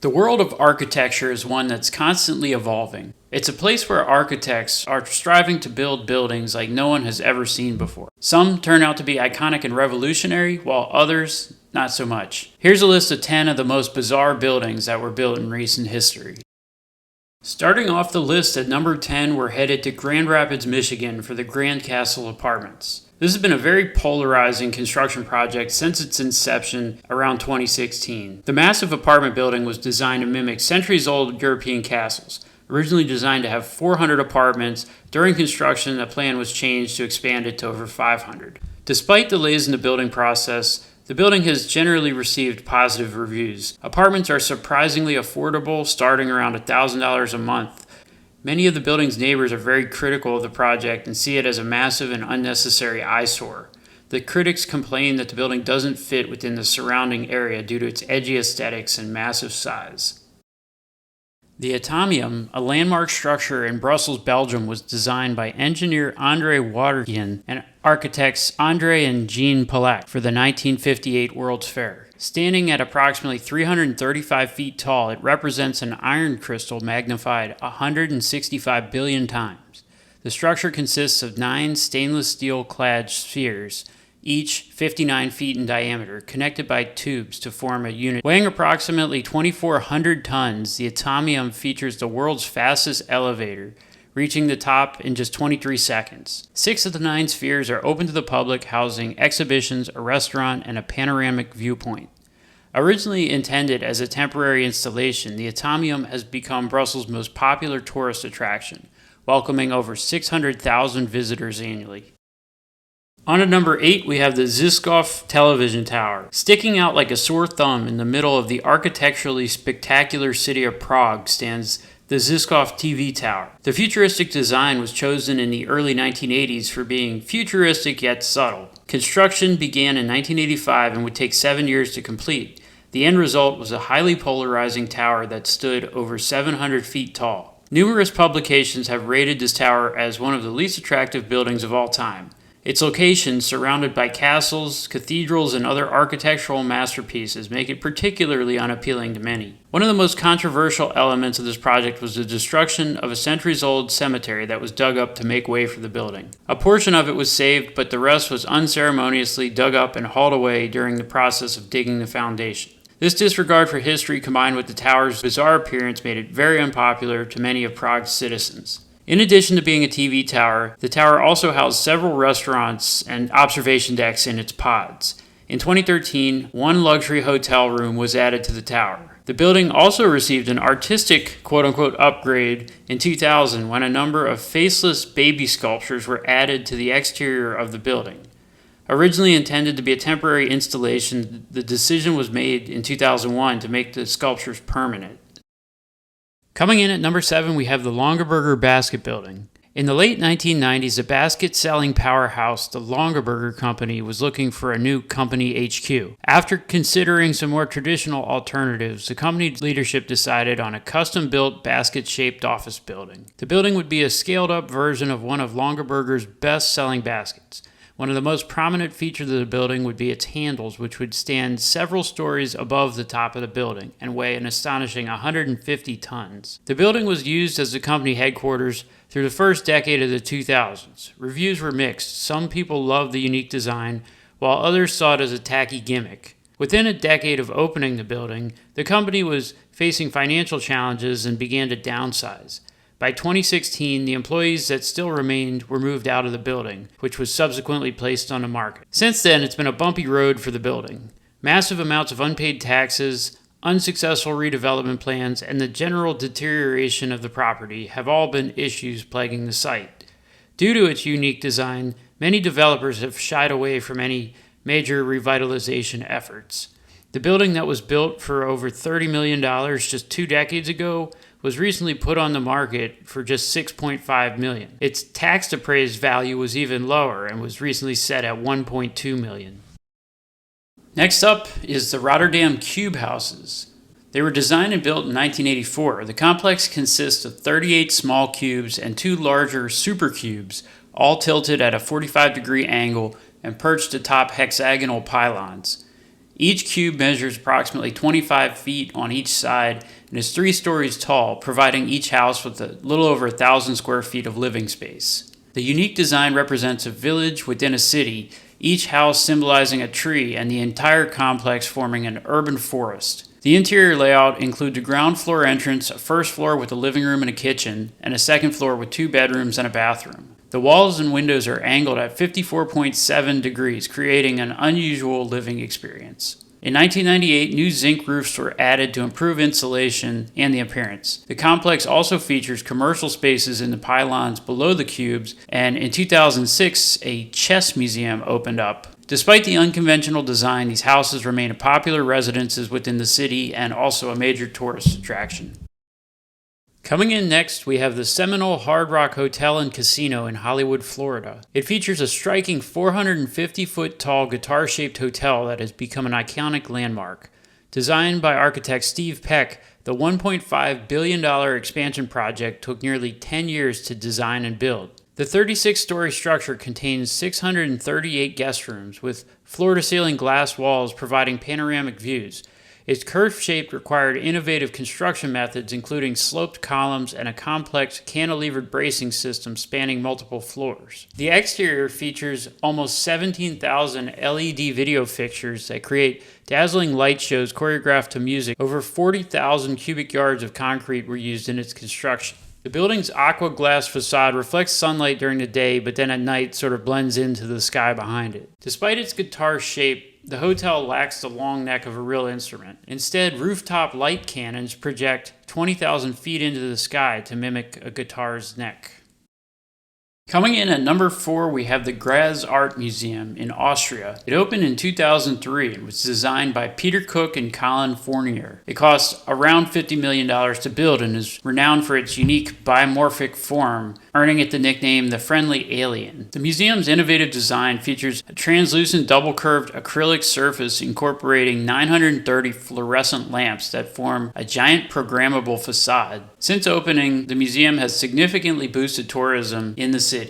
The world of architecture is one that's constantly evolving. It's a place where architects are striving to build buildings like no one has ever seen before. Some turn out to be iconic and revolutionary, while others, not so much. Here's a list of 10 of the most bizarre buildings that were built in recent history. Starting off the list at number 10, we're headed to Grand Rapids, Michigan for the Grand Castle Apartments. This has been a very polarizing construction project since its inception around 2016. The massive apartment building was designed to mimic centuries-old European castles. Originally designed to have 400 apartments, during construction the plan was changed to expand it to over 500. Despite delays in the building process, the building has generally received positive reviews. Apartments are surprisingly affordable, starting around $1,000 a month. Many of the building's neighbors are very critical of the project and see it as a massive and unnecessary eyesore. The critics complain that the building doesn't fit within the surrounding area due to its edgy aesthetics and massive size. The Atomium, a landmark structure in Brussels, Belgium, was designed by engineer André Waterkien and architects André and Jean Polack for the 1958 World's Fair. Standing at approximately 335 feet tall, it represents an iron crystal magnified 165 billion times. The structure consists of 9 stainless steel-clad spheres, each 59 feet in diameter, connected by tubes to form a unit. Weighing approximately 2,400 tons, the Atomium features the world's fastest elevator, reaching the top in just 23 seconds. 6 of the 9 spheres are open to the public, housing exhibitions, a restaurant, and a panoramic viewpoint. Originally intended as a temporary installation, the Atomium has become Brussels' most popular tourist attraction, welcoming over 600,000 visitors annually. On to number 8, we have the Zizkov television tower. Sticking out like a sore thumb in the middle of the architecturally spectacular city of Prague stands the Zizkov TV tower. The futuristic design was chosen in the early 1980s for being futuristic yet subtle. Construction began in 1985 and would take 7 years to complete. The end result was a highly polarizing tower that stood over 700 feet tall. Numerous publications have rated this tower as one of the least attractive buildings of all time. Its location, surrounded by castles, cathedrals, and other architectural masterpieces, make it particularly unappealing to many. One of the most controversial elements of this project was the destruction of a centuries-old cemetery that was dug up to make way for the building. A portion of it was saved, but the rest was unceremoniously dug up and hauled away during the process of digging the foundation. This disregard for history combined with the tower's bizarre appearance made it very unpopular to many of Prague's citizens. In addition to being a TV tower, the tower also housed several restaurants and observation decks in its pods. In 2013, one luxury hotel room was added to the tower. The building also received an artistic quote-unquote upgrade in 2000 when a number of faceless baby sculptures were added to the exterior of the building. Originally intended to be a temporary installation, the decision was made in 2001 to make the sculptures permanent. Coming in at number 7, we have the Longaberger Basket Building. In the late 1990s, a basket-selling powerhouse, the Longaberger Company, was looking for a new company HQ. After considering some more traditional alternatives, the company leadership decided on a custom-built basket-shaped office building. The building would be a scaled-up version of one of Longaberger's best-selling baskets. One of the most prominent features of the building would be its handles, which would stand several stories above the top of the building and weigh an astonishing 150 tons. The building was used as the company headquarters through the first decade of the 2000s. Reviews were mixed. Some people loved the unique design, while others saw it as a tacky gimmick. Within a decade of opening the building, the company was facing financial challenges and began to downsize. By 2016, the employees that still remained were moved out of the building, which was subsequently placed on the market. Since then, it's been a bumpy road for the building. Massive amounts of unpaid taxes, unsuccessful redevelopment plans, and the general deterioration of the property have all been issues plaguing the site. Due to its unique design, many developers have shied away from any major revitalization efforts. The building that was built for over $30 million just 2 decades ago was recently put on the market for just $6.5 million. Its tax-appraised value was even lower and was recently set at $1.2 million. Next up is the Rotterdam Cube Houses. They were designed and built in 1984. The complex consists of 38 small cubes and 2 larger supercubes, all tilted at a 45-degree angle and perched atop hexagonal pylons. Each cube measures approximately 25 feet on each side and is 3 stories tall, providing each house with a little over 1,000 square feet of living space. The unique design represents a village within a city, each house symbolizing a tree and the entire complex forming an urban forest. The interior layout includes a ground floor entrance, a first floor with a living room and a kitchen, and a second floor with 2 bedrooms and a bathroom. The walls and windows are angled at 54.7 degrees, creating an unusual living experience. In 1998, new zinc roofs were added to improve insulation and the appearance. The complex also features commercial spaces in the pylons below the cubes, and in 2006, a chess museum opened up. Despite the unconventional design, these houses remain popular residences within the city and also a major tourist attraction. Coming in next, we have the Seminole Hard Rock Hotel and Casino in Hollywood, Florida. It features a striking 450-foot tall guitar-shaped hotel that has become an iconic landmark. Designed by architect Steve Peck, the $1.5 billion expansion project took nearly 10 years to design and build. The 36-story structure contains 638 guest rooms, with floor-to-ceiling glass walls providing panoramic views. Its curved shape required innovative construction methods, including sloped columns and a complex cantilevered bracing system spanning multiple floors. The exterior features almost 17,000 LED video fixtures that create dazzling light shows choreographed to music. Over 40,000 cubic yards of concrete were used in its construction. The building's aqua glass facade reflects sunlight during the day, but then at night sort of blends into the sky behind it. Despite its guitar shape, the hotel lacks the long neck of a real instrument. Instead, rooftop light cannons project 20,000 feet into the sky to mimic a guitar's neck. Coming in at number 4, we have the Graz Art Museum in Austria. It opened in 2003 and was designed by Peter Cook and Colin Fournier. It cost around $50 million to build and is renowned for its unique biomorphic form, earning it the nickname the Friendly Alien. The museum's innovative design features a translucent double-curved acrylic surface incorporating 930 fluorescent lamps that form a giant programmable facade. Since opening, the museum has significantly boosted tourism in the city.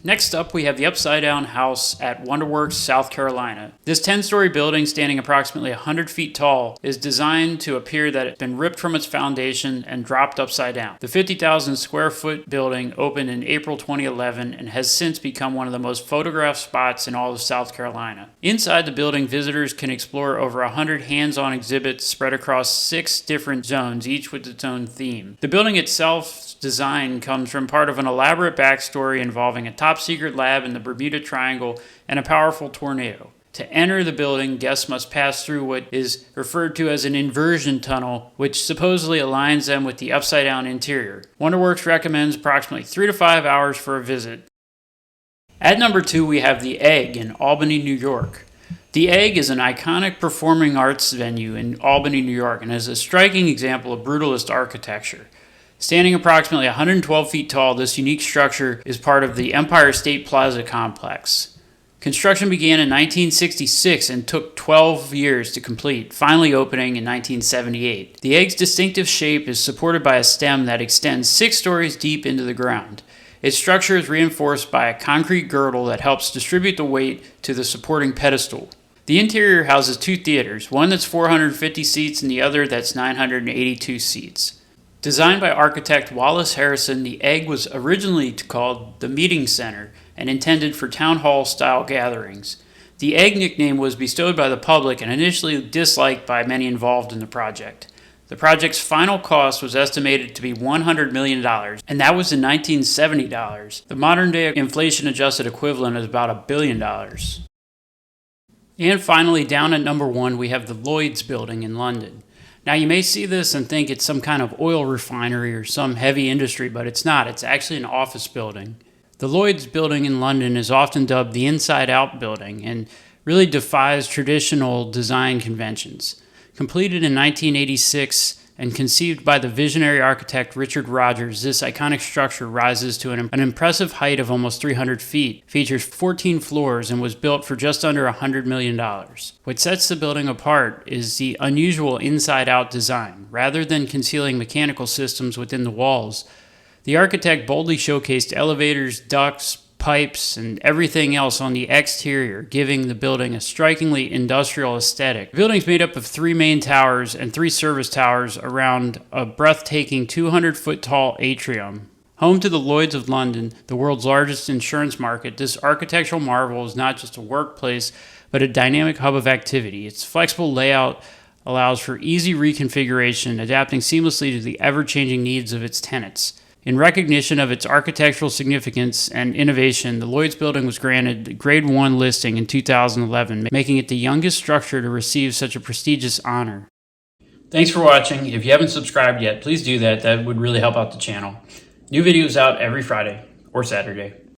Next up, we have the Upside Down House at Wonderworks, South Carolina. This 10-story building, standing approximately 100 feet tall, is designed to appear that it's been ripped from its foundation and dropped upside down. The 50,000 square foot building opened in April 2011 and has since become one of the most photographed spots in all of South Carolina. Inside the building, visitors can explore over 100 hands-on exhibits spread across 6 different zones, each with its own theme. The building itself design comes from part of an elaborate backstory involving a top-secret lab in the Bermuda Triangle and a powerful tornado. To enter the building, guests must pass through what is referred to as an inversion tunnel, which supposedly aligns them with the upside-down interior. Wonderworks recommends approximately 3 to 5 hours for a visit. At number 2, we have The Egg in Albany, New York. The Egg is an iconic performing arts venue in Albany, New York, and is a striking example of brutalist architecture. Standing approximately 112 feet tall, this unique structure is part of the Empire State Plaza complex. Construction began in 1966 and took 12 years to complete, finally opening in 1978. The Egg's distinctive shape is supported by a stem that extends 6 stories deep into the ground. Its structure is reinforced by a concrete girdle that helps distribute the weight to the supporting pedestal. The interior houses 2 theaters, one that's 450 seats and the other that's 982 seats. Designed by architect Wallace Harrison, the Egg was originally called the Meeting Center and intended for town hall-style gatherings. The Egg nickname was bestowed by the public and initially disliked by many involved in the project. The project's final cost was estimated to be $100 million, and that was in $1970. The modern-day inflation-adjusted equivalent is about $1 billion. And finally, down at number 1, we have the Lloyds building in London. Now, you may see this and think it's some kind of oil refinery or some heavy industry, but it's not. It's actually an office building. The Lloyds building in London is often dubbed the inside-out building and really defies traditional design conventions. Completed in 1986 and conceived by the visionary architect Richard Rogers, this iconic structure rises to an impressive height of almost 300 feet, features 14 floors, and was built for just under $100 million. What sets the building apart is the unusual inside-out design. Rather than concealing mechanical systems within the walls, the architect boldly showcased elevators, ducts, pipes, and everything else on the exterior, giving the building a strikingly industrial aesthetic. The building's made up of 3 main towers and 3 service towers around a breathtaking 200-foot tall atrium. Home to the Lloyds of London, the world's largest insurance market, this architectural marvel is not just a workplace, but a dynamic hub of activity. Its flexible layout allows for easy reconfiguration, adapting seamlessly to the ever-changing needs of its tenants. In recognition of its architectural significance and innovation, the Lloyds building was granted the Grade 1 listing in 2011, making it the youngest structure to receive such a prestigious honor. Thanks for watching. If you haven't subscribed yet, please do that. That would really help out the channel. New videos out every Friday or Saturday.